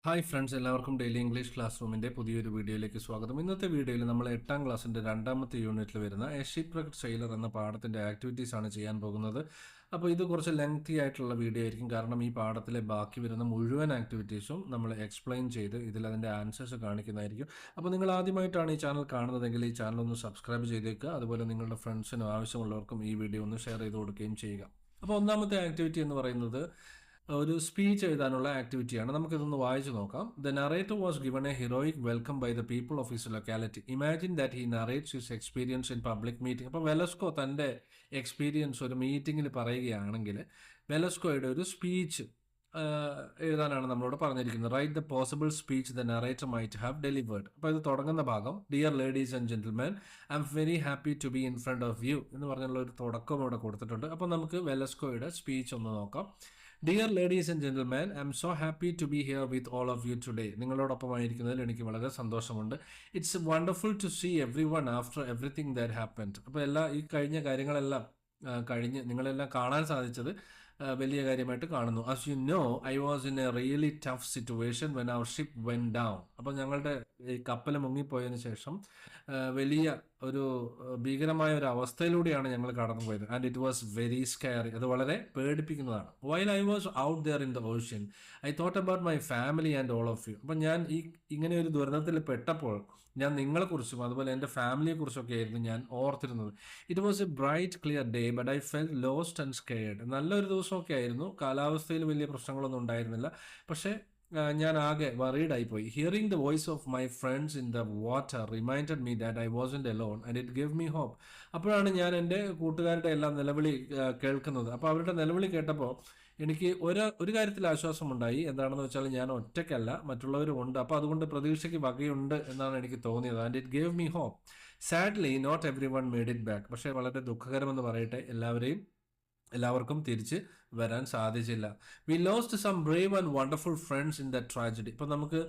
Hi friends, എല്ലാവർക്കും daily English class റൂമിൻ്റെ പുതിയൊരു വീഡിയോയിലേക്ക് സ്വാഗതം. ഇന്നത്തെ വീഡിയോയിൽ നമ്മൾ 8ാം ക്ലാസ്സിൻ്റെ രണ്ടാമത്തെ യൂണിറ്റിൽ വരുന്ന എ ഷിപ്പ്‌വ്രെക്ക്ഡ് സെയിലർ എന്ന പാഠത്തിൻ്റെ ആക്ടിവിറ്റീസ് ആണ് ചെയ്യാൻ പോകുന്നത്. അപ്പോൾ ഇത് കുറച്ച് ലെങ്തി ആയിട്ടുള്ള വീഡിയോ ആയിരിക്കും, കാരണം ഈ പാഠത്തിലെ ബാക്കി വരുന്ന മുഴുവൻ ആക്ടിവിറ്റീസും നമ്മൾ എക്സ്പ്ലെയിൻ ചെയ്ത് അതിൻ്റെ ആൻസേഴ്സ് കാണിക്കുന്നതായിരിക്കും. അപ്പോൾ നിങ്ങൾ ആദ്യമായിട്ടാണ് ഈ ചാനൽ കാണുന്നതെങ്കിൽ ഈ ചാനൽ ഒന്ന് സബ്സ്ക്രൈബ് ചെയ്തേക്കുക. അതുപോലെ നിങ്ങളുടെ ഫ്രണ്ട്സിനും ആവശ്യമുള്ളവർക്കും ഈ വീഡിയോ ഒന്ന് ഷെയർ ചെയ്ത് കൊടുക്കുകയും ചെയ്യുക. അപ്പോൾ ഒന്നാമത്തെ ആക്ടിവിറ്റി എന്ന് പറയുന്നത് ഒരു സ്പീച്ച് എഴുതാനുള്ള ആക്ടിവിറ്റിയാണ്. നമുക്കിതൊന്ന് വായിച്ചു നോക്കാം. The narrator was given a heroic welcome by the people of his locality. Imagine that he narrates his experience in public meeting. അപ്പോൾ വെലസ്കോ തൻ്റെ എക്സ്പീരിയൻസ് ഒരു മീറ്റിങ്ങിൽ പറയുകയാണെങ്കിൽ വെലസ്കോയുടെ ഒരു സ്പീച്ച് എഴുതാനാണ് നമ്മളോട് പറഞ്ഞിരിക്കുന്നത്. Write the possible speech the narrator might have delivered. അപ്പോൾ ഇത് തുടങ്ങുന്ന ഭാഗം dear ladies and gentleman, I am very happy to be in front of you എന്ന് പറഞ്ഞുള്ള ഒരു തുടക്കം ഇവിടെ കൊടുത്തിട്ടുണ്ട്. അപ്പോൾ നമുക്ക് വെലസ്കോയുടെ സ്പീച്ച് ഒന്ന് നോക്കാം. Dear ladies and gentleman, I am so happy to be here with all of you today. നിങ്ങളോടൊപ്പമായിരിക്കുന്നതിൽ എനിക്ക് വളരെ സന്തോഷമുണ്ട്. It's wonderful to see everyone after everything that happened. അപ്പോൾ ഈ കഴിഞ്ഞ കാര്യങ്ങളെല്ലാം കഴിഞ്ഞ് നിങ്ങളെല്ലാം കാണാൻ സാധിച്ചത് വലിയ കാര്യമായിട്ട് കാണുന്നു. As you know, I was in a really tough situation when our ship went down. അപ്പോൾ ഞങ്ങളുടെ ഈ കപ്പൽ മുങ്ങിപ്പോയതിനു ശേഷം വലിയ ഒരു ഭീകരമായ ഒരു അവസ്ഥയിലൂടെയാണ് ഞങ്ങൾ കടന്നുപോയത്. And it was very scary. അത് വളരെ പേടിപ്പിക്കുന്നതാണ്. While I was out there in the ocean I thought about my family and all of you. അപ്പം ഞാൻ ഇങ്ങനെ ഒരു ദുരന്തത്തിൽ പെട്ടപ്പോൾ ഞാൻ നിങ്ങളെക്കുറിച്ചും അതുപോലെ എൻ്റെ ഫാമിലിയെക്കുറിച്ചൊക്കെ ആയിരുന്നു ഞാൻ ഓർത്തിരുന്നത്. It was a bright clear day but I felt lost and scared. നല്ലൊരു ദിവസമൊക്കെ ആയിരുന്നു, കാലാവസ്ഥയിൽ വലിയ പ്രശ്നങ്ങളൊന്നും ഉണ്ടായിരുന്നില്ല, പക്ഷേ ഞാൻ ആകെ വറീഡ് പോയി. Hearing the voice of my friends in the water reminded me that I wasn't alone and it give me hope. അപ്പോഴാണ് ഞാൻ എൻ്റെ കൂട്ടുകാരുടെ എല്ലാം നിലവിളി കേൾക്കുന്നത്. അപ്പോൾ അവരുടെ നിലവിളി കേട്ടപ്പോൾ എനിക്ക് ഒരു കാര്യത്തിൽ ആശ്വാസമുണ്ടായി. എന്താണെന്ന് വെച്ചാൽ ഞാൻ ഒറ്റയ്ക്കല്ല, മറ്റുള്ളവരും ഉണ്ട്. അപ്പോൾ അതുകൊണ്ട് പ്രതീക്ഷയ്ക്ക് വകയുണ്ട് എന്നാണ് എനിക്ക് തോന്നിയത്. And it gave me hope. Sadly not everyone made it back. പക്ഷേ വളരെ ദുഃഖകരമെന്ന് പറയട്ടെ, എല്ലാവർക്കും തിരിച്ച് വരാൻ സാധിച്ചില്ല. We lost some brave and wonderful friends in the tragedy. ഇപ്പം നമുക്ക്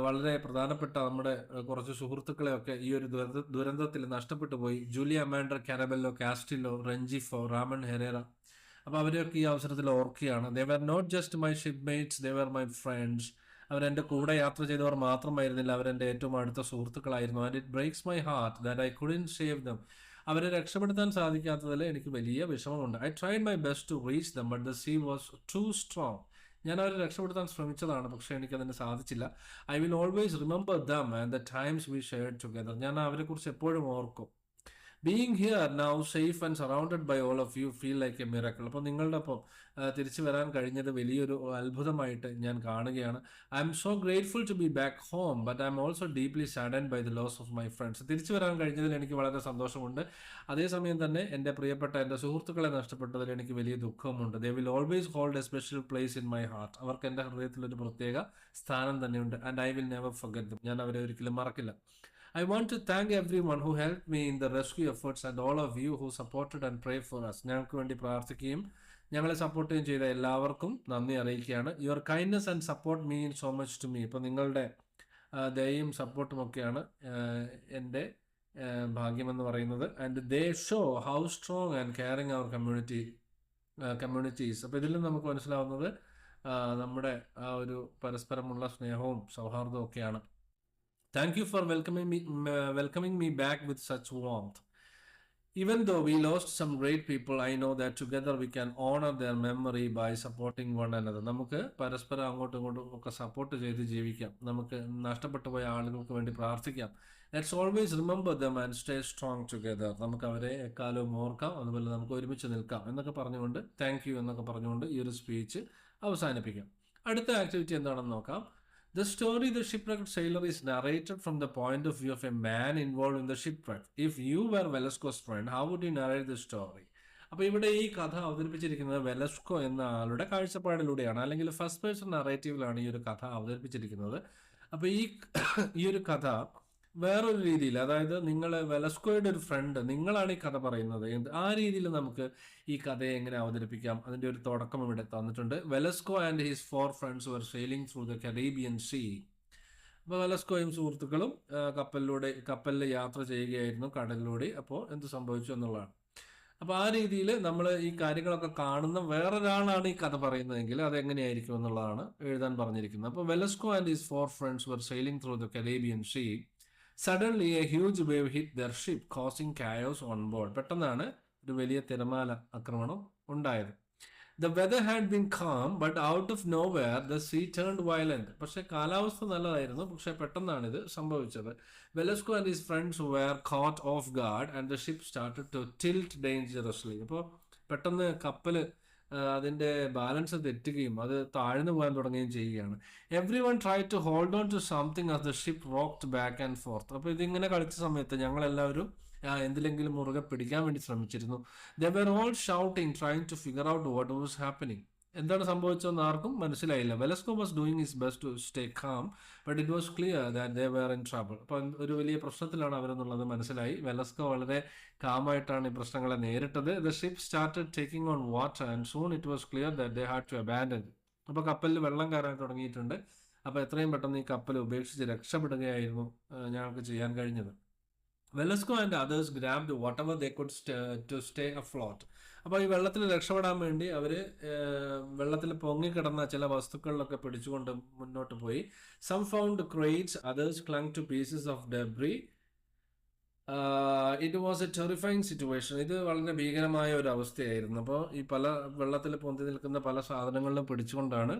വളരെ പ്രധാനപ്പെട്ട നമ്മുടെ കുറച്ച് സുഹൃത്തുക്കളെയൊക്കെ ഈ ഒരു ദുരന്തത്തിൽ നഷ്ടപ്പെട്ടു പോയി. Julia Amador Caraballo, Castillo, Rengifo, Ramon Herrera. അപ്പോൾ അവരെയൊക്കെ ഈ അവസരത്തിൽ ഓർക്കുകയാണ്. They were not just my shipmates, they were my friends. അവരെൻ്റെ കൂടെ യാത്ര ചെയ്തവർ മാത്രമായിരുന്നില്ല, അവരെൻ്റെ ഏറ്റവും അടുത്ത സുഹൃത്തുക്കളായിരുന്നു. And it breaks my heart that I couldn't save them. അവരെ രക്ഷപ്പെടുത്താൻ സാധിക്കാത്തതിൽ എനിക്ക് വലിയ വിഷമമുണ്ട്. I tried my best to reach them but the sea was too strong. ഞാൻ അവരെ രക്ഷപ്പെടുത്താൻ ശ്രമിച്ചതാണ്, പക്ഷേ എനിക്കതിന് സാധിച്ചില്ല. I will always remember them and the times we shared together. ഞാൻ അവരെക്കുറിച്ച് എപ്പോഴും ഓർക്കും. Being here now safe and surrounded by all of you feel like a miracle. അപ്പോൾ നിങ്ങളുടെ ഒപ്പം തിരിച്ചു വരാൻ കഴിഞ്ഞത് വലിയൊരു അത്ഭുതമായിട്ട് ഞാൻ കാണുകയാണ്. I am so grateful to be back home but I am also deeply saddened by the loss of my friends. തിരിച്ചു വരാൻ കഴിഞ്ഞതിൽ എനിക്ക് വളരെ സന്തോഷമുണ്ട്. അതേസമയം തന്നെ എൻ്റെ സുഹൃത്തുക്കളെ നഷ്ടപ്പെട്ടതിൽ എനിക്ക് വലിയ ദുഃഖമുണ്ട്. They will always hold A special place in my heart. അവർക്ക് എൻ്റെ ഹൃദയത്തിൽ ഒരു പ്രത്യേക സ്ഥാനം തന്നെയുണ്ട്. And I will never forget dum. ഞാൻ അവരെ ഒരിക്കലും മറക്കില്ല. I want to thank everyone who helped me in the rescue efforts and all of you who supported and prayed for us. ഞങ്ങൾക്ക് വേണ്ടി പ്രാർത്ഥിക്കുകയും ഞങ്ങളെ സപ്പോർട്ട് ചെയ്യുകയും ചെയ്ത എല്ലാവർക്കും നന്ദി അറിയിക്കുകയാണ്. Your kindness and support mean so much to me. ഇപ്പോൾ നിങ്ങളുടെ ദയയും സപ്പോർട്ടും ഒക്കെയാണ് എൻ്റെ ഭാഗ്യമെന്ന് പറയുന്നത്. And they show how strong and caring our communities. അപ്പോൾ ഇതിൽ നമുക്ക് മനസ്സിലാവുന്നത് നമ്മുടെ ആ ഒരു പരസ്പരമുള്ള സ്നേഹവും സൗഹാർദ്ദവും ഒക്കെയാണ്. Thank you for welcoming me back with such warmth. Even though we lost some great people, I know that together we can honor their memory by supporting one another. നമുക്ക് പരസ്പരം അങ്ങോട്ടും ഇങ്ങോട്ടും ഒക്കെ സപ്പോർട്ട് ചെയ്ത് ജീവിക്കാം. നമുക്ക് നഷ്ടപ്പെട്ടു പോയ ആളുകൾക്ക് വേണ്ടി പ്രാർത്ഥിക്കാം. Let's always remember them and stay strong together. നമുക്ക് അവരെ എക്കാലവും ഓർക്കാം, അതുപോലെ നമുക്ക് ഒരുമിച്ച് നിൽക്കാം എന്നൊക്കെ പറഞ്ഞുകൊണ്ട് താങ്ക് യു എന്നൊക്കെ പറഞ്ഞുകൊണ്ട് ഈ ഒരു സ്പീച്ച് അവസാനിപ്പിക്കാം. അടുത്ത ആക്ടിവിറ്റി എന്താണെന്ന് നോക്കാം. The story The Shipwrecked Sailor is narrated from the point of view of a man involved in the shipwreck. If you were Velasco's friend, how would you narrate the story? അപ്പോൾ ഇവിടെ ഈ കഥ അവതരിപ്പിച്ചിരിക്കുന്നത് Velasco എന്ന ആളുടെ കാഴ്ചപ്പാടിലൂടെയാണ്, അല്ലെങ്കിൽ first person നറേറ്റീവിലാണ് ഈ ഒരു കഥ അവതരിപ്പിച്ചിരിക്കുന്നത്. അപ്പോൾ ഈ ഒരു കഥ വേറൊരു രീതിയിൽ, അതായത് നിങ്ങൾ വെലസ്കോയുടെ ഒരു ഫ്രണ്ട്, നിങ്ങളാണ് ഈ കഥ പറയുന്നത്. ആ രീതിയിൽ നമുക്ക് ഈ കഥയെ എങ്ങനെ അവതരിപ്പിക്കാം, അതിൻ്റെ ഒരു തുടക്കം ഇവിടെ തന്നിട്ടുണ്ട്. Velasco and his 4 friends were sailing through the Caribbean sea. അപ്പോൾ വെലസ്കോയും സുഹൃത്തുക്കളും കപ്പലിൽ യാത്ര ചെയ്യുകയായിരുന്നു കടലിലൂടെ. അപ്പോൾ എന്ത് സംഭവിച്ചു എന്നുള്ളതാണ്. അപ്പോൾ ആ രീതിയിൽ നമ്മൾ ഈ കാര്യങ്ങളൊക്കെ കാണുന്ന വേറൊരാളാണ് ഈ കഥ പറയുന്നതെങ്കിൽ അത് എങ്ങനെയായിരിക്കും എന്നുള്ളതാണ് എഴുതാൻ പറഞ്ഞിരിക്കുന്നത്. അപ്പോൾ Velasco and his 4 friends were sailing through the Caribbean Sea. Suddenly a huge wave hit their ship, causing chaos on board. പെട്ടെന്നാണ് ഒരു വലിയ തിരമാല ആക്രമണം ഉണ്ടായത്. The weather had been calm, but out of nowhere the sea turned violent. പക്ഷെ കാലാവസ്ഥ നല്ലതായിരുന്നു, പക്ഷെ പെട്ടെന്നാണ് ഇത് സംഭവിച്ചത്. Velasco and his friends were caught off guard and the ship started to tilt dangerously. അപ്പോൾ പെട്ടെന്ന് കപ്പല് അതിന്റെ ബാലൻസ് തെറ്റുകയും അത് താഴ്ന്നു പോകാൻ തുടങ്ങുകയും ചെയ്യുകയാണ്. Everyone try to hold on to something as the ship rocked back and forth. അപ്പോൾ ഇതിങ്ങനെ കളിച്ച സമയത്ത് ഞങ്ങളെല്ലാവരും എന്തിലെങ്കിലും മുറുകെ പിടിക്കാൻ വേണ്ടി ശ്രമിച്ചിരുന്നു. They were all shouting, trying to figure out what was happening. എന്താണ് സംഭവിച്ചതെന്ന് ആർക്കും മനസ്സിലായില്ല. Velasco was doing his best to stay calm, but it was clear that they were in trouble. അപ്പം ഒരു വലിയ പ്രശ്നത്തിലാണ് അവരെന്നുള്ളത് മനസ്സിലായി. വെലസ്കോ വളരെ കാമായിട്ടാണ് ഈ പ്രശ്നങ്ങളെ നേരിട്ടത്. The ship started taking on water and soon it was clear that they had to abandon. അപ്പോൾ കപ്പലിൽ വെള്ളം കയറാൻ തുടങ്ങിയിട്ടുണ്ട്. അപ്പോൾ എത്രയും പെട്ടെന്ന് ഈ കപ്പൽ ഉപേക്ഷിച്ച് രക്ഷപ്പെടുകയായിരുന്നു ഞങ്ങൾക്ക് ചെയ്യാൻ കഴിഞ്ഞത്. Velasco and others grabbed whatever they could to stay afloat. അപ്പോൾ ഈ വെള്ളത്തിൽ രക്ഷപ്പെടാൻ വേണ്ടി അവർ വെള്ളത്തിൽ പൊങ്ങിക്കിടന്ന ചില വസ്തുക്കളിലൊക്കെ പിടിച്ചുകൊണ്ട് മുന്നോട്ട് പോയി. Some found crates, others clung to pieces of debris. It was a terrifying situation. ഇത് വളരെ ഭീകരമായ ഒരു അവസ്ഥയായിരുന്നു. അപ്പോൾ ഈ പല വെള്ളത്തിൽ പൊന്തി നിൽക്കുന്ന പല സാധനങ്ങളിലും പിടിച്ചുകൊണ്ടാണ്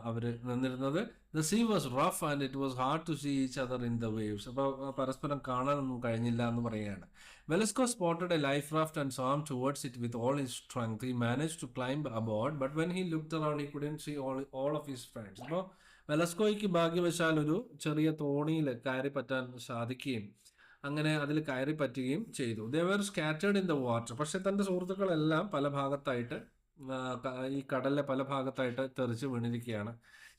അവർ നിന്നിരുന്നത്. The sea was rough and it was hard to see each other in the waves. അപ്പോൾ പരസ്പരം കാണാനൊന്നും കഴിഞ്ഞില്ല എന്ന് പറയുകയാണ്. Velasco spotted a life raft and swam towards it with all his strength. He managed to climb aboard, but when he looked around he couldn't see all of his friends. അപ്പോൾ വെലസ്കോയ്ക്ക് ഭാഗ്യവശാൽ ഒരു ചെറിയ തോണിയിൽ കയറി പറ്റാൻ സാധിക്കുകയും അങ്ങനെ അതിൽ കയറി പറ്റുകയും ചെയ്തു. They were scattered in the water. പക്ഷെ തൻ്റെ സുഹൃത്തുക്കളെല്ലാം പല ഭാഗത്തായിട്ട് ഈ കടലിലെ പല ഭാഗത്തായിട്ട് തെറിച്ച് വീണിരിക്കുകയാണ്.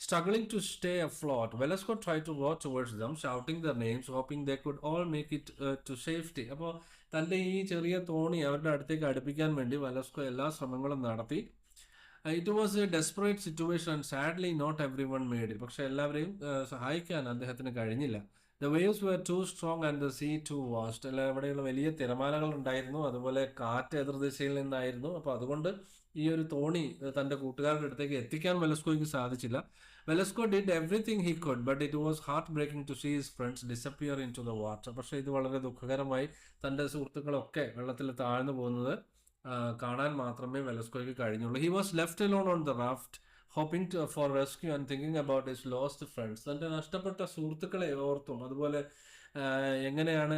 Struggling to stay afloat, Velasco tried to row towards them, shouting their names, hoping they could all make it to safety. അപ്പോൾ തൻ്റെ ഈ ചെറിയ തോണി അവരുടെ അടുത്തേക്ക് അടുപ്പിക്കാൻ വേണ്ടി വെലസ്കോ എല്ലാ ശ്രമങ്ങളും നടത്തി. It was a desperate situation and sadly not everyone made it. പക്ഷെ എല്ലാവരെയും സഹായിക്കാൻ അദ്ദേഹത്തിന് കഴിഞ്ഞില്ല. The waves were too strong and the sea too vast. അല്ല, അവിടെയുള്ള വലിയ തിരമാലകൾ ഉണ്ടായിരുന്നു, അതുപോലെ കാറ്റ് എതിർദിശയിൽ നിന്നായിരുന്നു. അപ്പോൾ അതുകൊണ്ട് ഈ ഒരു തോണി തൻ്റെ കൂട്ടുകാരുടെ അടുത്തേക്ക് എത്തിക്കാൻ വെലസ്കോയ്ക്ക് സാധിച്ചില്ല. Velasco did everything he could, but it was heartbreaking to see his friends disappear into the water. പക്ഷേ ഇത് വളരെ ദുഃഖകരമായി തൻ്റെ സുഹൃത്തുക്കളൊക്കെ വെള്ളത്തിൽ താഴ്ന്നു പോകുന്നത് കാണാൻ മാത്രമേ വെലസ്കോയ്ക്ക് കഴിഞ്ഞുള്ളൂ. He was left alone on the raft, hoping for rescue and thinking about his lost friends. തൻ്റെ നഷ്ടപ്പെട്ട സുഹൃത്തുക്കളെ ഓർത്തും അതുപോലെ എങ്ങനെയാണ്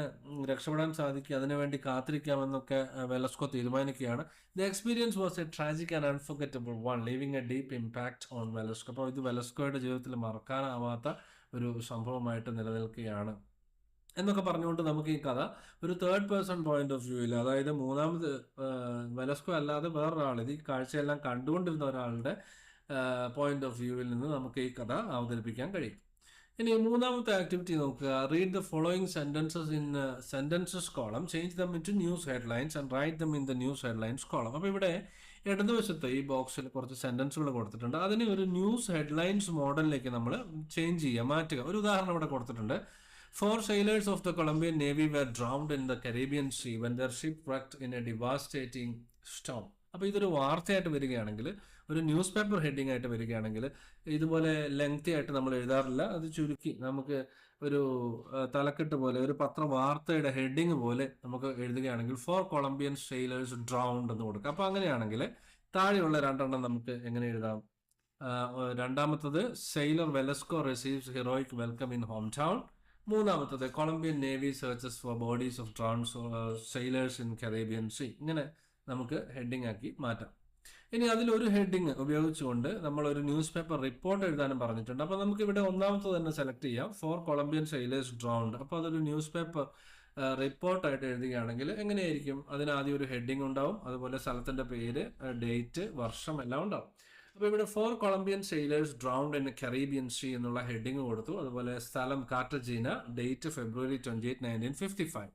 രക്ഷപ്പെടാൻ സാധിക്കുക അതിനുവേണ്ടി കാത്തിരിക്കാമെന്നൊക്കെ വെലസ്കോ തീരുമാനിക്കുകയാണ്. The experience was a tragic and unforgettable one, leaving a deep impact on Velasco. അപ്പോൾ ഇത് വെലസ്കോയുടെ ജീവിതത്തിൽ മറക്കാനാവാത്ത ഒരു സംഭവമായിട്ട് നിലനിൽക്കുകയാണ് എന്നൊക്കെ പറഞ്ഞുകൊണ്ട് നമുക്ക് ഈ കഥ ഒരു തേർഡ് പേഴ്സൺ പോയിന്റ് ഓഫ് വ്യൂവിൽ, അതായത് മൂന്നാമത് വെലസ്കോ അല്ലാതെ വേറൊരാൾ, ഇത് ഈ കാഴ്ചയെല്ലാം കണ്ടുകൊണ്ടിരുന്ന ഒരാളുടെ പോയിന്റ് ഓഫ് വ്യൂവിൽ നിന്ന് നമുക്ക് ഈ കഥ അവതരിപ്പിക്കാൻ കഴിയും. ഇനി മൂന്നാമത്തെ ആക്ടിവിറ്റി നോക്കുക. Read the following sentences in sentences column, change them into news headlines and write them in the news headlines column. അപ്പോൾ ഇവിടെ ഇടതുവശത്ത് ഈ ബോക്സിൽ കുറച്ച് സെന്റൻസുകൾ കൊടുത്തിട്ടുണ്ട്. അതിന് ഒരു ന്യൂസ് ഹെഡ്ലൈൻസ് മോഡലിലേക്ക് നമ്മൾ ചേഞ്ച് ചെയ്യുക, മാറ്റുക. ഒരു ഉദാഹരണം ഇവിടെ കൊടുത്തിട്ടുണ്ട്. 4 sailors of the Colombian Navy were drowned in the Caribbean Sea when their ship wrecked in a devastating storm. അപ്പോൾ ഇതൊരു വാർത്തയായിട്ട് വരികയാണെങ്കിൽ, ഒരു ന്യൂസ് പേപ്പർ ഹെഡിങ് ആയിട്ട് വരികയാണെങ്കിൽ ഇതുപോലെ ലെങ്തി ആയിട്ട് നമ്മൾ എഴുതാറില്ല. അത് ചുരുക്കി നമുക്ക് ഒരു തലക്കെട്ട് പോലെ, ഒരു പത്രവാർത്തയുടെ ഹെഡിങ് പോലെ നമുക്ക് എഴുതുകയാണെങ്കിൽ 4 Colombian sailors drowned എന്ന് കൊടുക്കുക. അപ്പോൾ അങ്ങനെയാണെങ്കിൽ താഴെയുള്ള രണ്ടെണ്ണം നമുക്ക് എങ്ങനെ എഴുതാം? രണ്ടാമത്തത് sailor Velasco receives heroic welcome in home town. മൂന്നാമത്തത് Colombian navy searches for bodies of drowned sailors in Caribbean sea. ഇങ്ങനെ നമുക്ക് ഹെഡിങ് ആക്കി മാറ്റാം. ഇനി അതിലൊരു ഹെഡിങ് ഉപയോഗിച്ചുകൊണ്ട് നമ്മളൊരു ന്യൂസ് പേപ്പർ റിപ്പോർട്ട് എഴുതാനും പറഞ്ഞിട്ടുണ്ട്. അപ്പോൾ നമുക്ക് ഇവിടെ ഒന്നാമത്തെ തന്നെ സെലക്ട് ചെയ്യാം, 4 Colombian sailors drowned. അപ്പോൾ അതൊരു ന്യൂസ് പേപ്പർ റിപ്പോർട്ടായിട്ട് എഴുതുകയാണെങ്കിൽ എങ്ങനെയായിരിക്കും? അതിനാദ്യം ഒരു ഹെഡിങ് ഉണ്ടാവും, അതുപോലെ സ്ഥലത്തിൻ്റെ പേര്, ഡേറ്റ്, വർഷം എല്ലാം ഉണ്ടാവും. അപ്പോൾ ഇവിടെ 4 Colombian sailors drowned in the Caribbean Sea എന്നുള്ള ഹെഡിങ് കൊടുത്തു. അതുപോലെ സ്ഥലം കാർട്ടജീന, ഡേറ്റ് February 28, 1955.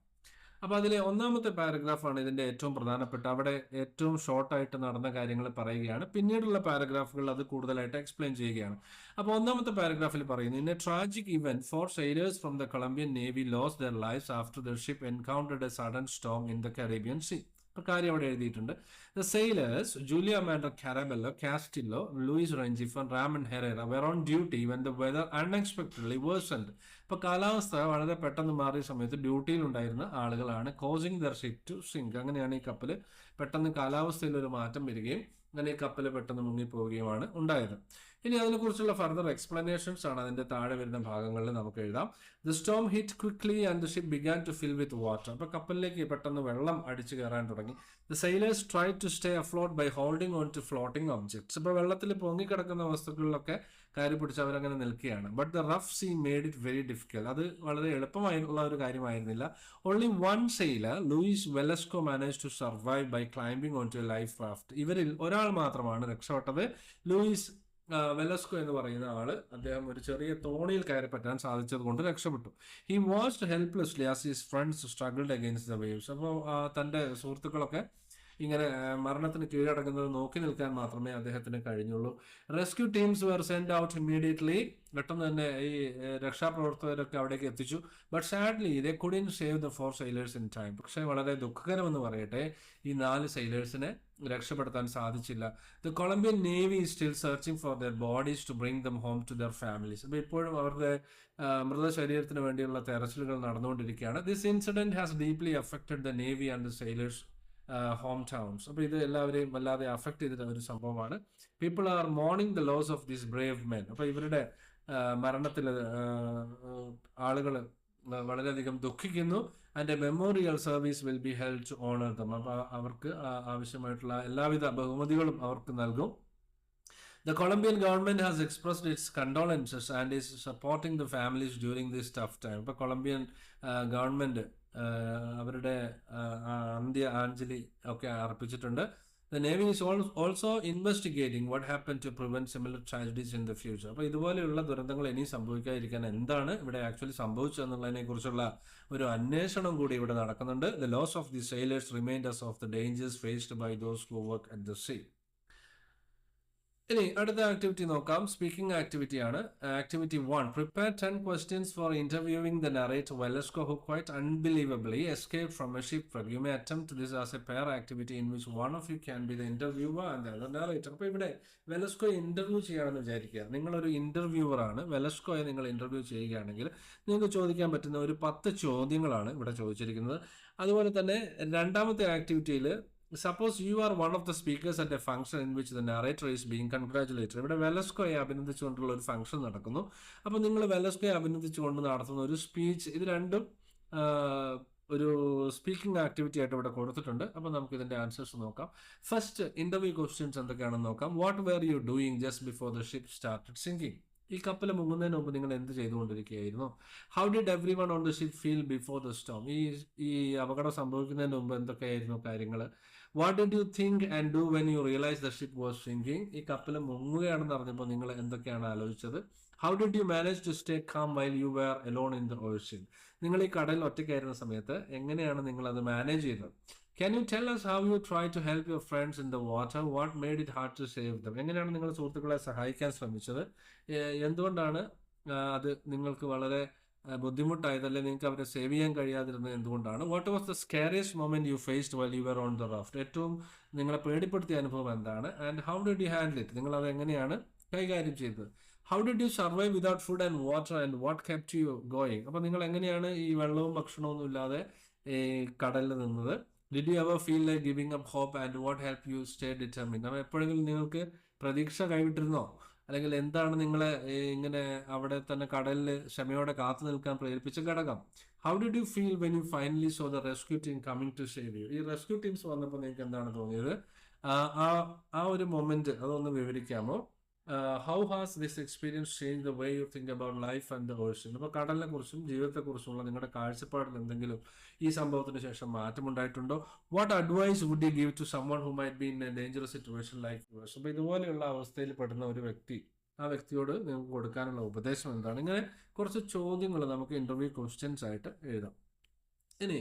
അപ്പോൾ അതിലെ ഒന്നാമത്തെ പാരഗ്രാഫാണ് ഇതിൻ്റെ ഏറ്റവും പ്രധാനപ്പെട്ട. അവിടെ ഏറ്റവും ഷോർട്ടായിട്ട് നടന്ന കാര്യങ്ങൾ പറയുകയാണ്. പിന്നീടുള്ള പാരഗ്രാഫുകൾ അത് കൂടുതലായിട്ട് എക്സ്പ്ലെയിൻ ചെയ്യുകയാണ്. അപ്പോൾ ഒന്നാമത്തെ പാരഗ്രാഫിൽ പറയുന്നു, in A tragic event 4 sailors from the Colombian Navy lost their lives after their ship encountered a sudden storm in the Caribbean Sea. അപ്പോൾ കാര്യം അവിടെ എഴുതിയിട്ടുണ്ട്. The sailors Julia Mander Caraballo, Castillo, Luis Rengifo, Ramon Herrera were on duty when the weather unexpectedly worsened. ഇപ്പോൾ കാലാവസ്ഥ വളരെ പെട്ടെന്ന് മാറിയ സമയത്ത് ഡ്യൂട്ടിയിലുണ്ടായിരുന്ന ആളുകളാണ് causing their ship to sink. അങ്ങനെയാണ് ഈ കപ്പൽ പെട്ടെന്ന് കാലാവസ്ഥയിൽ ഒരു മാറ്റം വരികയും അങ്ങനെ ഈ കപ്പൽ പെട്ടെന്ന് മുങ്ങിപ്പോവുകയുമാണ് ഉണ്ടായത്. ഇനി അതിനെക്കുറിച്ചുള്ള ഫർദർ എക്സ്പ്ലനേഷൻസ് ആണ് അതിന്റെ താഴെ വരുന്ന ഭാഗങ്ങളിൽ നമുക്ക് എഴുതാം. The storm hit quickly and the ship began to fill with water. അപ്പോൾ കപ്പലിലേക്ക് പെട്ടെന്ന് വെള്ളം അടിച്ചു കയറാൻ തുടങ്ങി. The sailors try to stay afloat by holding on to floating objects. ഇപ്പോൾ വെള്ളത്തിൽ പൊങ്ങിക്കിടക്കുന്ന വസ്തുക്കളിലൊക്കെ കയറി പിടിച്ച് അവരങ്ങനെ നിൽക്കുകയാണ്. But the rough sea made it very difficult. അത് വളരെ എളുപ്പമായിട്ടുള്ള ഒരു കാര്യമായിരുന്നില്ല. Only one sailor, Luis Velasco, manage to survive by climbing on to a life raft. ഇവരിൽ ഒരാൾ മാത്രമാണ് രക്ഷപ്പെട്ടത്. ലൂയിസ് വെലസ്കോ എന്ന് പറയുന്ന ആള്, അദ്ദേഹം ഒരു ചെറിയ തോണിയിൽ കയറി പറ്റാൻ സാധിച്ചത് കൊണ്ട് രക്ഷപ്പെട്ടു. He watched helplessly as his friends struggled against the waves. അപ്പോൾ തൻ്റെ സുഹൃത്തുക്കളൊക്കെ ഇങ്ങനെ മരണത്തിന് കീഴടങ്ങുന്നത് നോക്കി നിൽക്കാൻ മാത്രമേ അദ്ദേഹത്തിന് കഴിഞ്ഞുള്ളൂ. Rescue teams were send out immediately. പെട്ടെന്ന് തന്നെ ഈ രക്ഷാപ്രവർത്തകരൊക്കെ അവിടേക്ക് എത്തിച്ചു. But sadly they couldn't save the 4 sailors in time. പക്ഷേ വളരെ ദുഃഖകരമെന്ന് പറയട്ടെ, ഈ 4 സെയിലേഴ്സിനെ രക്ഷപ്പെടുത്താൻ സാധിച്ചില്ല. The Colombian navy is still searching for their bodies to bring them home to their families. അപ്പോൾ ഇപ്പോഴും അവരുടെ മൃതശരീരത്തിന് വേണ്ടിയുള്ള തെരച്ചിലുകൾ നടന്നുകൊണ്ടിരിക്കുകയാണ്. This incident has deeply affected the navy and the sailors home towns. അപ്പോൾ ഇത് എല്ലാവരെയും വല്ലാതെ അഫക്റ്റ് ചെയ്തിട്ടുള്ള ഒരു സംഭവമാണ്. People are mourning the loss of these brave men. അപ്പോൾ ഇവരുടെ മരണത്തിൽ ആളുകൾ വളരെയധികം ദുഃഖിക്കുന്നു. And a memorial service will be held to honour them. അപ്പോൾ അവർക്ക് ആവശ്യമായിട്ടുള്ള എല്ലാവിധ ബഹുമതികളും അവർക്ക് നൽകും. The Colombian government has expressed its condolences and is supporting the families during this tough time. ഇപ്പോൾ കൊളംബിയൻ ഗവൺമെന്റ് അവരുടെ അന്ത്യാഞ്ജലി ഒക്കെ അർപ്പിച്ചിട്ടുണ്ട്. The Navy is also investigating what happened to prevent similar tragedies in the future. അപ്പോൾ ഇതുപോലെയുള്ള ദുരന്തങ്ങൾ ഇനി സംഭവിക്കാതിരിക്കാൻ എന്താണ് ഇവിടെ ആക്ച്വലി സംഭവിച്ചതെന്നുള്ളതിനെ കുറിച്ചുള്ള ഒരു അന്വേഷണം കൂടി ഇവിടെ നടക്കുന്നുണ്ട്. The loss of the sailors remind us of the dangers faced by those who work at the sea. ഇനി അടുത്ത ആക്ടിവിറ്റി നോക്കാം. സ്പീക്കിംഗ് ആക്ടിവിറ്റി ആണ്. Activity 1, prepare 10 questions for interviewing the narrator Velasco, who quite unbelievably escaped from a shipwreck. You may attempt this as a pair activity in which one of you can be the interviewer and the other narrator. അപ്പോൾ ഇവിടെ Velasco interview ചെയ്യുകയാണെന്ന് വിചാരിക്കുക. നിങ്ങളൊരു interviewer ആണ്. വെലസ്കോയെ നിങ്ങൾ interview ചെയ്യുകയാണെങ്കിൽ നിങ്ങൾക്ക് ചോദിക്കാൻ പറ്റുന്ന ഒരു 10 ചോദ്യങ്ങളാണ് ഇവിടെ ചോദിച്ചിരിക്കുന്നത്. അതുപോലെ തന്നെ രണ്ടാമത്തെ ആക്ടിവിറ്റിയിൽ, suppose you are one of the speakers at a function in which the narrator is being congratulated. ഇവിടെ വെലസ്കോയെ അഭിനന്ദിച്ചുകൊണ്ടുള്ള ഒരു ഫംഗ്ഷൻ നടക്കുന്നു. അപ്പോൾ നിങ്ങൾ വെലസ്കോയെ അഭിനന്ദിച്ചുകൊണ്ട് നടത്തുന്ന ഒരു സ്പീച്ച്, ഇത് രണ്ടും ഒരു സ്പീക്കിംഗ് ആക്ടിവിറ്റി ആയിട്ട് ഇവിടെ കൊടുത്തിട്ടുണ്ട്. അപ്പോൾ നമുക്ക് ഇതിന്റെ ആൻസേഴ്സ് നോക്കാം. ഫസ്റ്റ് ഇന്റർവ്യൂ ക്വസ്റ്റ്യൻസ് എന്തൊക്കെയാണെന്ന് നോക്കാം. What were you doing just before the ship started sinking. ഈ കപ്പൽ മുങ്ങുന്നതിന് മുമ്പ് നിങ്ങൾ എന്ത് ചെയ്തുകൊണ്ടിരിക്കുകയായിരുന്നു? How did everyone on the ship feel before the storm. ഈ അപകടം സംഭവിക്കുന്നതിന് മുമ്പ് എന്തൊക്കെയായിരുന്നു കാര്യങ്ങൾ? What did you think and do when you realise the ship was sinking. ഈ കപ്പൽ മുങ്ങുകയാണെന്ന് അറിഞ്ഞപ്പോൾ നിങ്ങൾ എന്തൊക്കെയാണ് ആലോചിച്ചത്? How did you manage to stay calm while you were alone in the ocean. നിങ്ങൾ ഈ കടലിൽ ഒറ്റയ്ക്കായിരുന്ന സമയത്ത് എങ്ങനെയാണ് നിങ്ങൾ അത് മാനേജ് ചെയ്തത്? Can you tell us how you try to help your friends in the water? What made it hard to save them? എങ്ങനെയാണ് നിങ്ങൾ സുഹൃത്തുക്കളെ സഹായിക്കാൻ ശ്രമിച്ചത്? എന്തുകൊണ്ടാണ് അത് നിങ്ങൾക്ക് വളരെ ബുദ്ധിമുട്ടായത്, അല്ലെങ്കിൽ നിങ്ങൾക്ക് അവരെ സേവ് ചെയ്യാൻ കഴിയാതിരുന്നത് എന്തുകൊണ്ടാണ്? What was the scariest moment you faced while you were on the raft. ഏറ്റവും നിങ്ങളെ പേടിപ്പെടുത്തിയ അനുഭവം എന്താണ്? And how did you handle it. നിങ്ങൾ അത് എങ്ങനെയാണ് കൈകാര്യം ചെയ്തത്? How did you survive without food and water and what kept you going. അപ്പോൾ നിങ്ങൾ എങ്ങനെയാണ് ഈ വെള്ളവും ഭക്ഷണമൊന്നും ഇല്ലാതെ ഈ കടലിൽ നിന്നത്? Did you ever feel like giving up hope and what help you stay determined. അപ്പോൾ എപ്പോഴെങ്കിലും നിങ്ങൾക്ക് പ്രതീക്ഷ കൈവിട്ടിരുന്നോ? അല്ലെങ്കിൽ എന്താണ് നിങ്ങളെ ഇങ്ങനെ അവിടെ തന്നെ കടലിൽ ക്ഷമയോടെ കാത്തു നിൽക്കാൻ പ്രേരിപ്പിച്ച ഘടകം? How did you feel when you finally saw the rescue team coming to save you. ഈ റെസ്ക്യൂ ടീംസ് വന്നപ്പോൾ നിങ്ങൾക്ക് എന്താണ് തോന്നിയത്? ആ ഒരു മൊമെന്റ് അതൊന്ന് വിവരിക്കാമോ? How has this experience change the way you think about life and the ocean. അപ്പോൾ കടലിനെ കുറിച്ചും ജീവിതത്തെക്കുറിച്ചുമുള്ള നിങ്ങളുടെ കാഴ്ചപ്പാടിൽ എന്തെങ്കിലും ഈ സംഭവത്തിന് ശേഷം മാറ്റമുണ്ടായിട്ടുണ്ടോ? What advice would you give to someone who might be in a dangerous situation like yours. അപ്പോൾ ഇതുപോലെയുള്ള അവസ്ഥയിൽ പെടുന്ന ഒരു വ്യക്തി, ആ വ്യക്തിയോട് നിങ്ങൾക്ക് കൊടുക്കാനുള്ള ഉപദേശം എന്താണ്? ഇങ്ങനെ കുറച്ച് ചോദ്യങ്ങൾ നമുക്ക് ഇന്റർവ്യൂ ക്വസ്റ്റ്യൻസ് ആയിട്ട് എഴുതാം. ഇനി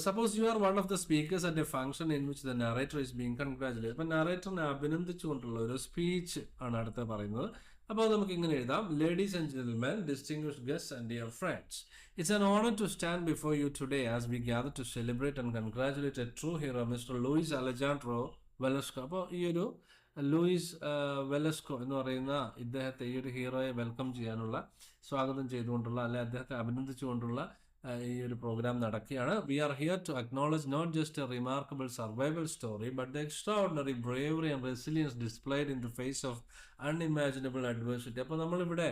suppose you are one of the speaker's at A function in which the narrator is being congratulate. അപ്പം നറേറ്ററിനെ അഭിനന്ദിച്ചുകൊണ്ടുള്ള ഒരു സ്പീച്ച് ആണ് അടുത്ത് പറയുന്നത്. അപ്പോൾ നമുക്ക് ഇങ്ങനെ എഴുതാം. Ladies and gentlemen, distinguished guests and dear friends, it's an honour to stand before you today as we gather to celebrate and congratulate a true hero mister Luis Alejandro Velasco. അപ്പോൾ ഈ ഒരു ലൂയിസ് വെലസ്കോ എന്ന് പറയുന്ന ഇദ്ദേഹത്തെ, ഈ ഒരു ഹീറോയെ welcome ചെയ്യാനുള്ള, സ്വാഗതം ചെയ്തുകൊണ്ടുള്ള, അല്ലെ അദ്ദേഹത്തെ അഭിനന്ദിച്ചുകൊണ്ടുള്ള ഈ ഒരു പ്രോഗ്രാം നടക്കുകയാണ്. We are here to acknowledge not just a remarkable survival story but the extraordinary bravery and resilience displayed in the face of unimaginable adversity. അപ്പോൾ നമ്മളിവിടെ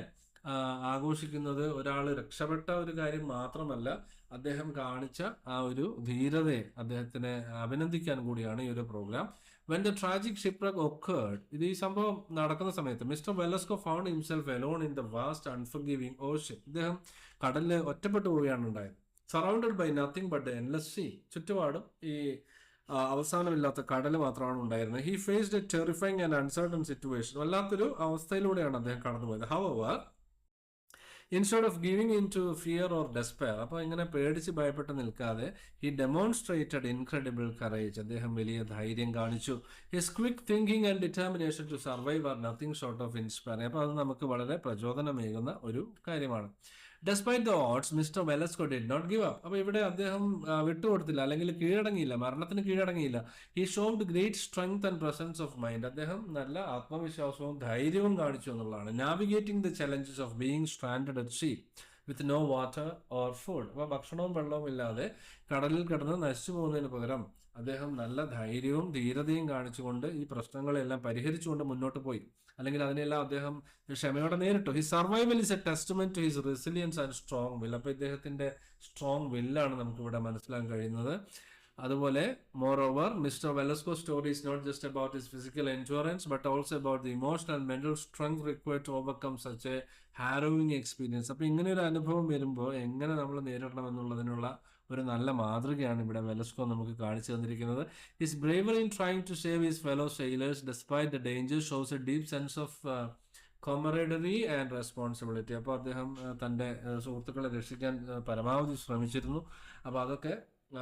ആഘോഷിക്കുന്നത് ഒരാൾ രക്ഷപ്പെട്ട ഒരു കാര്യം മാത്രമല്ല, അദ്ദേഹം കാണിച്ച ആ ഒരു ധീരതയെ അദ്ദേഹത്തിനെ അഭിനന്ദിക്കാൻ കൂടിയാണ് ഈ ഒരു programme. When the tragic shipwreck occurred, ഇത് ഈ സംഭവം നടക്കുന്ന സമയത്ത് mister Velasco found himself alone in the vast unforgiving ocean. ഇദ്ദേഹം കടലിൽ ഒറ്റപ്പെട്ടു പോവുകയാണ് ഉണ്ടായത്. Surrounded by nothing but the endless sea. ചുറ്റുപാടും ഈ അവസാനമില്ലാത്ത കടൽ മാത്രമാണ് ഉണ്ടായിരുന്നത്. He faced a terrifying and uncertain situation. വല്ലാത്തൊരു അവസ്ഥയിലൂടെയാണ് അദ്ദേഹം കടന്നുപോയത്. However instead of giving in to fear or despair, അപ്പോൾ ഇങ്ങനെ പേടിച്ച് ഭയപ്പെട്ട് നിൽക്കാതെ ഹി ഡെമോൺസ്ട്രേറ്റഡ് ഇൻക്രെഡിബിൾ കറേജ്. അദ്ദേഹം വലിയ ധൈര്യം കാണിച്ചു. His quick thinking and determination to survive are nothing short of inspiring. അപ്പോൾ അത് നമുക്ക് വളരെ പ്രചോദനമേകുന്ന ഒരു കാര്യമാണ്. Despite the odds mister Velasco did not give up. അപ്പോൾ ഇവിടെ അദ്ദേഹം വിട്ടുകൊടുത്തില്ല, അല്ലെങ്കിൽ കീഴടങ്ങിയില്ല, മരണത്തിന് കീഴടങ്ങിയില്ല. He showed great strength and presence of mind. അദ്ദേഹം നല്ല ആത്മവിശ്വാസവും ധൈര്യവും കാണിച്ചു എന്നുള്ളതാണ്. Navigating the challenges of being stranded at sea with no water or food. അപ്പോൾ ഭക്ഷണവും വെള്ളവും ഇല്ലാതെ കടലിൽ കിടന്ന് നശിച്ചു പോകുന്നതിന് പകരം അദ്ദേഹം നല്ല ധൈര്യവും ധീരതയും കാണിച്ചുകൊണ്ട് ഈ പ്രശ്നങ്ങളെല്ലാം പരിഹരിച്ചുകൊണ്ട് മുന്നോട്ട് പോയി, അല്ലെങ്കിൽ അതിനെല്ലാം അദ്ദേഹം ക്ഷമയോടെ നേരിട്ടു. His survival is a testament to his resilience and strong will. അപ്പോൾ ഇദ്ദേഹത്തിന്റെ സ്ട്രോങ് വില്ലാണ് നമുക്കിവിടെ മനസ്സിലാക്കാൻ കഴിയുന്നത്. അതുപോലെ moreover mister Velasco story is not just about his physical endurance but also about the emotional and mental strength required to overcome such a harrowing experience. അപ്പോൾ ഇങ്ങനെ ഒരു അനുഭവം വരുമ്പോൾ എങ്ങനെ നമ്മൾ നേരിടണം എന്നുള്ളതിനുള്ള ഒരു നല്ല മാതൃകയാണ് ഇവിടെ വെലസ്കോ നമുക്ക് കാണിച്ചു തന്നിരിക്കുന്നത്. His bravery in trying to save his fellow sailors despite the danger shows a deep sense of camaraderie and responsibility. അപ്പോൾ അദ്ദേഹം തൻ്റെ സുഹൃത്തുക്കളെ രക്ഷിക്കാൻ പരമാവധി ശ്രമിച്ചിരുന്നു. അപ്പോൾ അതൊക്കെ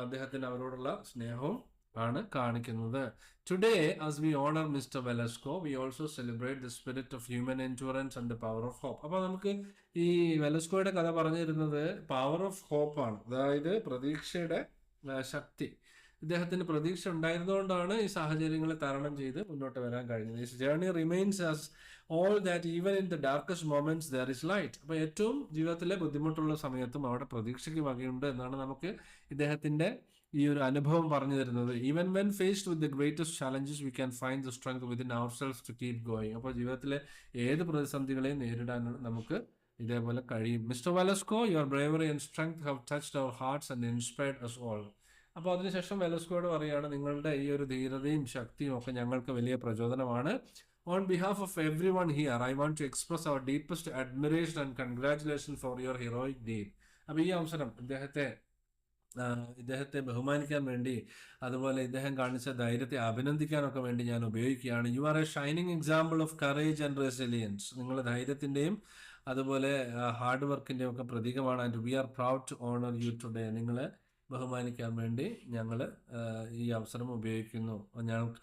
അദ്ദേഹത്തിന് അവരോടുള്ള സ്നേഹവും ആണ് കാണിക്കുന്നത്. Today as we honour mister Velasco we also celebrate the spirit of human endurance and the power of hope. അപ്പോൾ നമുക്ക് ഈ വെലസ്കോയുടെ കഥ പറഞ്ഞിരുന്നത് പവർ ഓഫ് ഹോപ്പ് ആണ്, അതായത് പ്രതീക്ഷയുടെ ശക്തി. ഇദ്ദേഹത്തിന് പ്രതീക്ഷ ഉണ്ടായിരുന്നുകൊണ്ടാണ് ഈ സാഹചര്യങ്ങളെ തരണം ചെയ്ത് മുന്നോട്ട് വരാൻ കഴിഞ്ഞത്. This journey remains as all that even in the darkest moments there is light. അപ്പോൾ ഏറ്റവും ജീവിതത്തിലെ ബുദ്ധിമുട്ടുള്ള സമയത്തും അവിടെ പ്രതീക്ഷയ്ക്ക് വകയുണ്ട് എന്നാണ് നമുക്ക് ഇദ്ദേഹത്തിന്റെ ഈ ഒരു അനുഭവം പറഞ്ഞു തരുന്നത്. Even when faced with the greatest challenges we can find the strength within our self to keep going. അപ്പോൾ ജീവിതത്തിലെ ഏത് പ്രതിസന്ധികളെയും നേരിടാൻ നമുക്ക് ഇതേപോലെ കഴിയും. Mister Velasco, your bravery and strength have touched our hearts and inspired us all. അപ്പോൾ അതിനുശേഷം വെലസ്കോയോട് പറയുകയാണ്, നിങ്ങളുടെ ഈ ഒരു ധീരതയും ശക്തിയും ഒക്കെ ഞങ്ങൾക്ക് വലിയ പ്രചോദനമാണ്. On behalf of everyone here, I want to express our deepest admiration and congratulations for your heroic deed. അപ്പോൾ ഈ അവസരം ഇദ്ദേഹത്തെ ബഹുമാനിക്കാൻ വേണ്ടി, അതുപോലെ ഇദ്ദേഹം കാണിച്ച ധൈര്യത്തെ അഭിനന്ദിക്കാനൊക്കെ വേണ്ടി ഞാൻ ഉപയോഗിക്കുകയാണ്. You are a shining example of courage and resilience. നിങ്ങൾ ധൈര്യത്തിൻ്റെയും അതുപോലെ ഹാർഡ് വർക്കിൻ്റെയും ഒക്കെ പ്രതീകമാണ്. And we are proud to honour you today. നിങ്ങളെ ബഹുമാനിക്കാൻ വേണ്ടി ഞങ്ങൾ ഈ അവസരം ഉപയോഗിക്കുന്നു.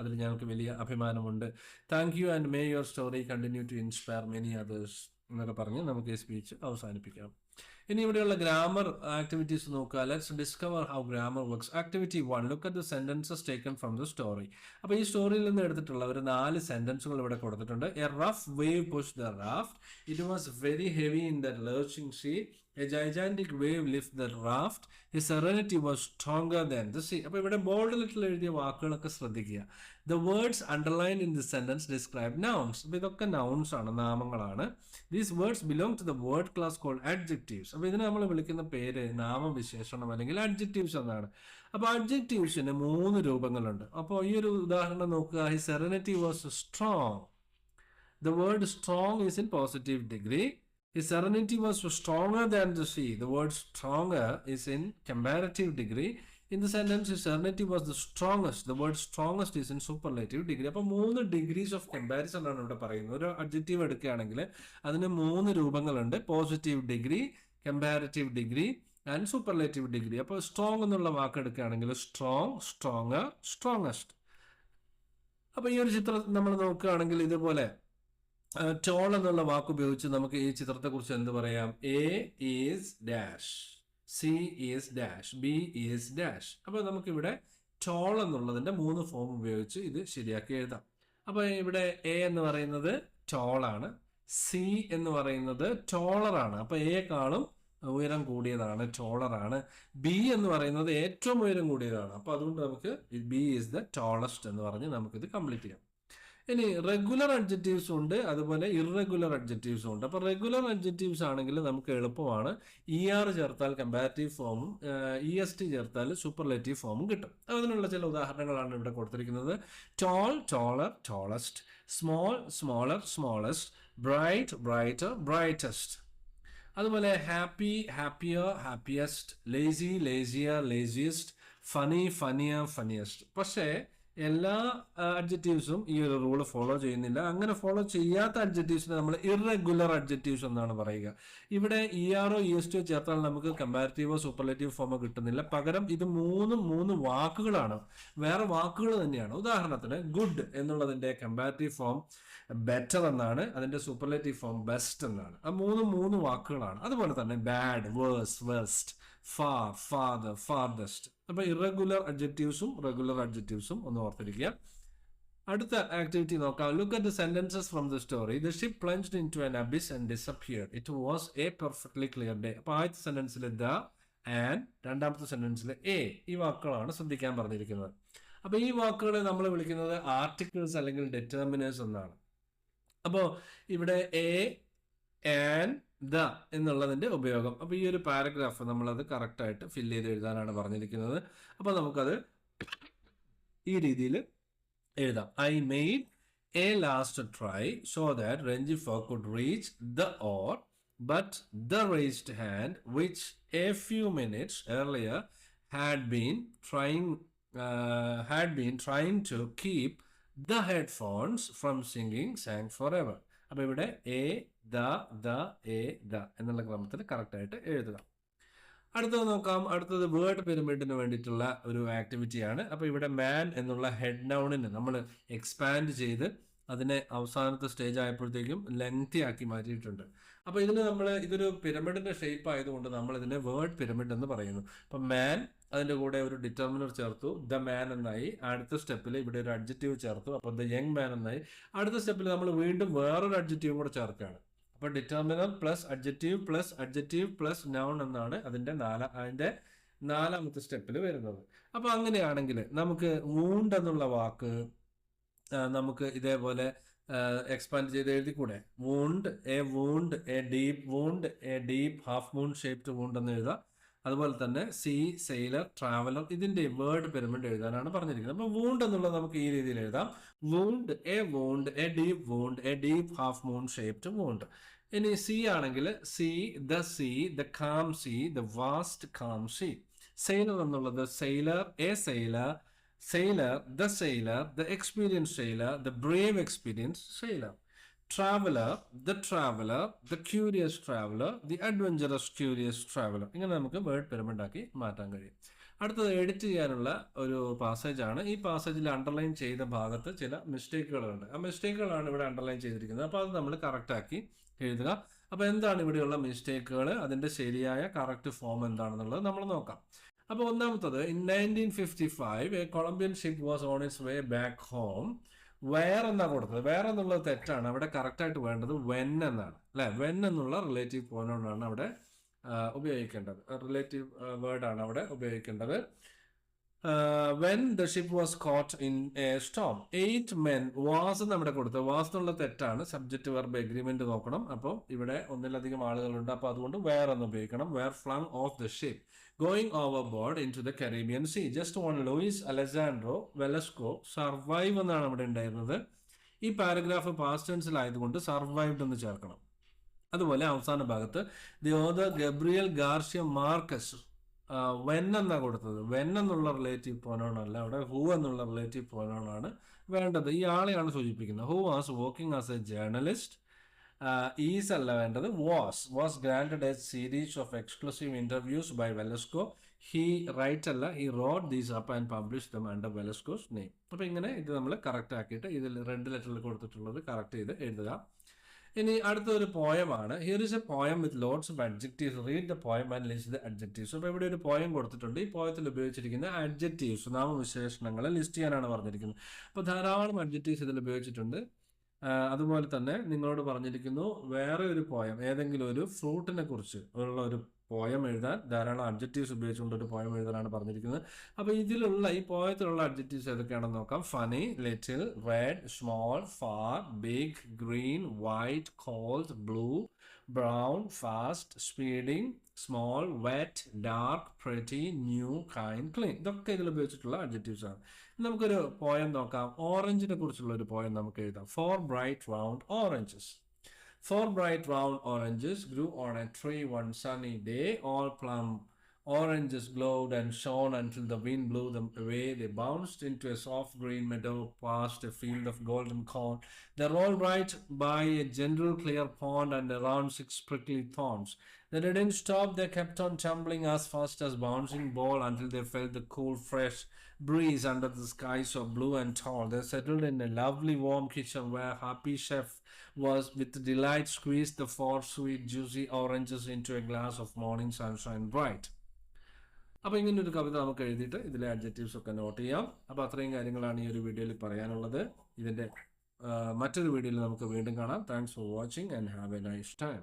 അതിൽ ഞങ്ങൾക്ക് വലിയ അഭിമാനമുണ്ട്. Thank you and may your story continue to inspire many others എന്നൊക്കെ പറഞ്ഞ് നമുക്ക് ഈ സ്പീച്ച് അവസാനിപ്പിക്കാം. ഇനി ഇവിടെയുള്ള ഗ്രാമർ ആക്ടിവിറ്റീസ് നോക്കുക. Let's discover how grammar works. Activity 1, look at the sentences taken from the story. അപ്പോൾ ഈ സ്റ്റോറിയിൽ നിന്ന് എടുത്തിട്ടുള്ള ഒരു 4 സെന്റൻസുകൾ ഇവിടെ കൊടുത്തിട്ടുണ്ട്. A rough wave push the raft. It was very heavy in the lurching sea. A gigantic wave lifted the raft. His serenity was stronger than the sea. അപ്പോൾ ഇവിടെ ബോൾഡ് ലിറ്റിൽ എഴുതിയ വാക്കുകളൊക്കെ ശ്രദ്ധിക്കുക. The words underlined in the sentence describe nouns. അപ്പോൾ ഇതൊക്കെ nouns ആണ്, നാമങ്ങളാണ്. These words belong to the word class called adjectives. അപ്പോൾ ഇതിനെ നമ്മൾ വിളിക്കുന്ന പേര് നാമവിശേഷണം അല്ലെങ്കിൽ adjectives എന്നാണ്. അപ്പോൾ adjectivesന് 3 രൂപങ്ങളുണ്ട്. അപ്പോൾ ഈ ഒരു ഉദാഹരണം നോക്കുക. His serenity was strong. The word strong is in positive degree. His serenity was stronger than the sea. The word stronger is in comparative degree. In the sentence, his serenity was the strongest. The word strongest is in superlative degree. അപ്പോൾ 3 degrees of comparison ആണ് ഇവിടെ പറയുന്നത്. ഒരു adjective എടുക്കുകയാണെങ്കിൽ അതിന് 3 രൂപങ്ങളുണ്ട്. Positive degree, comparative degree and superlative degree. അപ്പോൾ strong എന്നുള്ള വാക്ക് എടുക്കുകയാണെങ്കിൽ സ്ട്രോങ്, സ്ട്രോങ്ങർ, സ്ട്രോങ്ങസ്റ്റ്. അപ്പോൾ ഈ ഒരു ചിത്രം നമ്മൾ നോക്കുകയാണെങ്കിൽ ഇതുപോലെ ടോൾ എന്നുള്ള വാക്ക് ഉപയോഗിച്ച് നമുക്ക് ഈ ചിത്രത്തെക്കുറിച്ച് എന്ത് പറയാം? A is dash, C is dash, B is dash. അപ്പോൾ നമുക്കിവിടെ ടോൾ എന്നുള്ളതിന്റെ 3 ഫോം ഉപയോഗിച്ച് ഇത് ശരിയാക്കി എഴുതാം. അപ്പോൾ ഇവിടെ എ എന്ന് പറയുന്നത് ടോളാണ്, സി എന്ന് പറയുന്നത് ടോളറാണ്, അപ്പോൾ എക്കാളും ഉയരം കൂടിയതാണ്, ടോളറാണ്. ബി എന്ന് പറയുന്നത് ഏറ്റവും ഉയരം കൂടിയതാണ്, അപ്പോൾ അതുകൊണ്ട് നമുക്ക് ബി ഈസ് ദ ടോളസ്റ്റ് എന്ന് പറഞ്ഞ് നമുക്കിത് കംപ്ലീറ്റ് ചെയ്യാം. ഇനി റെഗുലർ അഡ്ജക്റ്റീവ്സ് ഉണ്ട്, അതുപോലെ ഇറഗുലർ അഡ്ജക്റ്റീവ്സും ഉണ്ട്. അപ്പോൾ റെഗുലർ അഡ്ജക്റ്റീവ്സ് ആണെങ്കിൽ നമുക്ക് എളുപ്പമാണ്. ER ചേർത്താൽ കമ്പാരിറ്റീവ് ഫോമും EST ചേർത്താൽ സൂപ്പർലേറ്റീവ് ഫോമും കിട്ടും. അതിനുള്ള ചില ഉദാഹരണങ്ങളാണ് ഇവിടെ കൊടുത്തിരിക്കുന്നത്. Tall, taller, tallest. Small, smaller, smallest. Bright, brighter, brightest. അതുപോലെ happy, happier, happiest. Lazy, lazier, laziest. Funny, funnier, funniest. പക്ഷേ എല്ലാ അഡ്ജക്റ്റീവ്സും ഈ ഒരു റൂള് ഫോളോ ചെയ്യുന്നില്ല. അങ്ങനെ ഫോളോ ചെയ്യാത്ത അഡ്ജക്റ്റീവ്സിനെ നമ്മൾ ഇറഗുലർ അഡ്ജക്റ്റീവ്സ് എന്നാണ് പറയുക. ഇവിടെ ERO ESTO ചേർത്താൽ നമുക്ക് കമ്പാരിറ്റീവോ സൂപ്പർലേറ്റീവ് ഫോമോ കിട്ടുന്നില്ല. പകരം ഇത് മൂന്ന് വാക്കുകളാണ്, വേറെ വാക്കുകൾ തന്നെയാണ്. ഉദാഹരണത്തിന് ഗുഡ് എന്നുള്ളതിന്റെ കമ്പാരിറ്റീവ് ഫോം ബെറ്റർ എന്നാണ്, അതിന്റെ സൂപ്പർലേറ്റീവ് ഫോം ബെസ്റ്റ് എന്നാണ്. ആ മൂന്ന് വാക്കുകളാണ്. അതുപോലെ തന്നെ bad, worse, worst, far, farther, farthest. അപ്പൊ ഇറഗുലർ അഡ്ജക്റ്റീവ്സും റെഗുലർ അഡ്ജക്റ്റീവ്സും ഒന്ന് ഓർത്തിരിക്കുക. അടുത്ത ആക്ടിവിറ്റി നോക്കാം. Look at the sentences from the story. The ship plunged into an abyss and disappeared. It was a perfectly clear day. അപ്പൊ ആദ്യത്തെ സെന്റൻസിൽ the and, രണ്ടാമത്തെ സെന്റൻസിൽ എ. ഈ വാക്കുകളാണ് ശ്രദ്ധിക്കാൻ പറഞ്ഞിരിക്കുന്നത്. അപ്പൊ ഈ വാക്കുകളെ നമ്മൾ വിളിക്കുന്നത് ആർട്ടിക്കിൾസ് അല്ലെങ്കിൽ ഡിറ്റർമിനേഴ്സ് എന്നാണ്. അപ്പോൾ ഇവിടെ എ, ആൻഡ്, ദ എന്നുള്ളതിന്റെ ഉപയോഗം. അപ്പോൾ ഈ ഒരു പാരഗ്രാഫ് നമ്മളത് കറക്റ്റായിട്ട് ഫില്ല് ചെയ്ത് എഴുതാനാണ് പറഞ്ഞിരിക്കുന്നത്. അപ്പോൾ നമുക്കത് ഈ രീതിയിൽ എഴുതാം. I made A last try so that Ranjifer could reach the oar, but the raised hand, which a few minutes earlier had been trying to keep the headphones from singing, sang forever. അപ്പോൾ ഇവിടെ A, the, A, the എന്നുള്ള ക്രമത്തിൽ കറക്റ്റായിട്ട് എഴുതുക. അടുത്തത് നോക്കാം. അടുത്തത് word പിരമിഡിന് വേണ്ടിയിട്ടുള്ള ഒരു ആക്ടിവിറ്റിയാണ്. അപ്പോൾ ഇവിടെ മാൻ എന്നുള്ള ഹെഡ് നൗണിന് നമ്മൾ എക്സ്പാൻഡ് ചെയ്ത് അതിനെ അവസാനത്തെ സ്റ്റേജ് ആയപ്പോഴത്തേക്കും ലെങ്തി ആക്കി മാറ്റിയിട്ടുണ്ട്. അപ്പോൾ ഇതൊരു പിരമിഡിന്റെ ഷേപ്പ് ആയതുകൊണ്ട് നമ്മൾ ഇതിനെ വേർഡ് പിരമിഡ് എന്ന് പറയുന്നു. അപ്പം മാൻ, അതിന്റെ കൂടെ ഒരു ഡിറ്റർമിനർ ചേർത്തു, ദ മാൻ എന്നായി. അടുത്ത സ്റ്റെപ്പിൽ ഇവിടെ ഒരു അഡ്ജക്റ്റീവ് ചേർത്തു, അപ്പോൾ ദ യങ് മാൻ എന്നായി. അടുത്ത സ്റ്റെപ്പിൽ നമ്മൾ വീണ്ടും വേറൊരു അഡ്ജക്റ്റീവും കൂടെ ചേർക്കുകയാണ്. അപ്പോൾ determiner plus adjective plus noun എന്നാണ് അതിന്റെ നാലാമത്തെ സ്റ്റെപ്പിൽ വരുന്നത്. അപ്പോൾ അങ്ങനെയാണെങ്കിൽ നമുക്ക് വൂണ്ട് എന്നുള്ള വാക്ക് നമുക്ക് ഇതേപോലെ എക്സ്പാൻഡ് ചെയ്ത് എഴുതിക്കൂടെ? Wound, a deep wound, a deep half moon shaped wound എന്ന് എഴുതാം. അതുപോലെ തന്നെ സീ, സെയിലർ, ട്രാവലർ, ഇതിന്റെ വേർഡ് പിരമിഡ് എഴുതാനാണ് പറഞ്ഞിരിക്കുന്നത്. അപ്പോൾ വൂണ്ട് എന്നുള്ളത് നമുക്ക് ഈ രീതിയിൽ എഴുതാം. Wound, a deep wound, a deep half moon shaped wound. ഇനി സി ആണെങ്കിൽ sea, the calm sea, the vast calm sea. Sailor എന്നുള്ളത് sailor, a sailor, the experienced sailor, the brave experienced sailor. Traveler, the curious traveler, the adventurous curious traveler. ഇങ്ങനെ നമുക്ക് word pyramid ആക്കി മാറ്റാൻ കഴിയും. അടുത്തത് edit ചെയ്യാനുള്ള ഒരു പാസേജ് ആണ്. ഈ പാസേജിൽ അണ്ടർലൈൻ ചെയ്ത ഭാഗത്ത് ചില മിസ്റ്റേക്കുകളുണ്ട്. ആ മിസ്റ്റേക്കുകളാണ് ഇവിടെ അണ്ടർലൈൻ ചെയ്തിരിക്കുന്നത്. അപ്പോൾ അത് നമ്മൾ കറക്റ്റ് ആക്കി എഴുതുക. അപ്പോൾ എന്താണ് ഇവിടെയുള്ള മിസ്റ്റേക്കുകൾ, അതിന്റെ ശരിയായ കറക്റ്റ് ഫോം എന്താണെന്നുള്ളത് നമ്മൾ നോക്കാം. അപ്പോൾ ഒന്നാമത്തത്, in 1955 a Colombian ship was on its way back home. Where എന്നാണ് കൊടുത്തത്. വേർ എന്നുള്ളത് തെറ്റാണ്. അവിടെ കറക്റ്റായിട്ട് വേണ്ടത് വെൻ എന്നാണ്, അല്ലെ? വെൻ എന്നുള്ള റിലേറ്റീവ് പ്രോനൗണാണ് അവിടെ ഉപയോഗിക്കേണ്ടത്. റിലേറ്റീവ് വേർഡാണ് അവിടെ ഉപയോഗിക്കേണ്ടത്. When the ship was coat in A Storm. 8 men was നമ്മുടെ കൊടുത്തത്. വാസ് എന്നുള്ള തെറ്റാണ്. സബ്ജക്റ്റ് വെർബ് എഗ്രിമെന്റ് നോക്കണം. അപ്പോൾ ഇവിടെ ഒന്നിലധികം ആളുകളുണ്ട്, അപ്പോൾ അതുകൊണ്ട് വേർ എന്ന് ഉപയോഗിക്കണം. Where flung of the ship going overboard into the Caribbean sea. Just one Luis Alessandro Velasco survive എന്നാണ് ഇവിടെ ഉണ്ടായിരുന്നത്. ഈ പാരഗ്രാഫ് പാസ്റ്റ് ടെൻസിലായതുകൊണ്ട് സർവൈവ്ഡ് എന്ന് ചേർക്കണം. അതുപോലെ അവസാന ഭാഗത്ത് the author Gabriel Garcia Marquez when എന്നാ കൊടുത്തത്. വെൻ എന്നുള്ള റിലേറ്റീവ് പ്രോനൗൺ അല്ല, അവിടെ ഹൂ എന്നുള്ള റിലേറ്റീവ് പ്രോനൗൺ ആണ് വേണ്ടത്. ഈ ആളെയാണ് സൂചിപ്പിക്കുന്നത്. Who was working as a journalist. Is അല്ല വേണ്ടത്, was granted a series of exclusive interviews by Velasco. He write അല്ല, he wrote these up and publish them under Velasco's name. അപ്പോൾ ഇങ്ങനെ ഇത് നമ്മൾ കറക്റ്റ് ആക്കിയിട്ട് ഇതിൽ റെഡ് ലെറ്ററിൽ കൊടുത്തിട്ടുള്ളത് കറക്റ്റ് ചെയ്ത് എഴുതുക. ഇനി അടുത്തൊരു പോയമാണ്. Here is a poem with lots of adjectives. Read the poem and list the adjectives. അപ്പോൾ ഇവിടെ ഒരു പോയം കൊടുത്തിട്ടുണ്ട്. ഈ പോയത്തിൽ ഉപയോഗിച്ചിരിക്കുന്ന അഡ്ജക്റ്റീവ്സ്, നാമവിശേഷണങ്ങളെ ലിസ്റ്റ് ചെയ്യാനാണ് പറഞ്ഞിരിക്കുന്നത്. അപ്പോൾ ധാരാളം അഡ്ജക്റ്റീവ്സ് ഇതിൽ ഉപയോഗിച്ചിട്ടുണ്ട്. അതുപോലെ തന്നെ നിങ്ങളോട് പറഞ്ഞിരിക്കുന്നു വേറെ ഒരു പോയം, ഏതെങ്കിലും ഒരു ഫ്രൂട്ടിനെ കുറിച്ച് ഉള്ള ഒരു പോയം എഴുതാൻ ധാരാളം അഡ്ജക്റ്റീവ്സ് ഉപയോഗിച്ചുകൊണ്ട് ഒരു പോയം എഴുതാനാണ് പറഞ്ഞിരിക്കുന്നത്. അപ്പോൾ ഇതിലുള്ള ഈ പോയത്തിലുള്ള അഡ്ജക്റ്റീവ്സ് ഏതൊക്കെയാണെന്ന് നോക്കാം. Funny, little, red, small, far, big, green, white, cold, blue, brown, fast, speeding, small, wet, dark, pretty, new, kind, clean. ഇതൊക്കെ ഇതിൽ ഉപയോഗിച്ചിട്ടുള്ള അഡ്ജക്റ്റീവ്സ് ആണ്. നമുക്കൊരു പോയം നോക്കാം. ഓറഞ്ചിനെ കുറിച്ചുള്ള ഒരു പോയം നമുക്ക് എഴുതാം. Four bright round oranges. Four bright round oranges grew on a tree one sunny day. All plum oranges glowed and shone until the wind blew them away. They bounced into a soft green meadow past a field of golden corn. They rolled right by a gentle clear pond and around 6 prickly thorns. They didn't stop. They kept on tumbling as fast as bouncing ball until they felt the cool fresh breeze under the sky so blue and tall. They settled in a lovely warm kitchen where happy chef was with delight squeezed the four sweet juicy oranges into a glass of morning sunshine bright. അപ്പോൾ ഇങ്ങനെ ഒരു കവിത നമുക്ക് എഴുതിയിട്ട് ഇതിലെ adjectives ഒക്കെ not ചെയ്യാം. അപ്പോൾ അത്രയും കാര്യങ്ങളാണ് ഈ ഒരു വീഡിയോയിൽ പറയാനുള്ളത്. ഇതിൻ്റെ മറ്റൊരു വീഡിയോയിൽ നമുക്ക് വീണ്ടും കാണാം. Thanks for watching and have A nice time.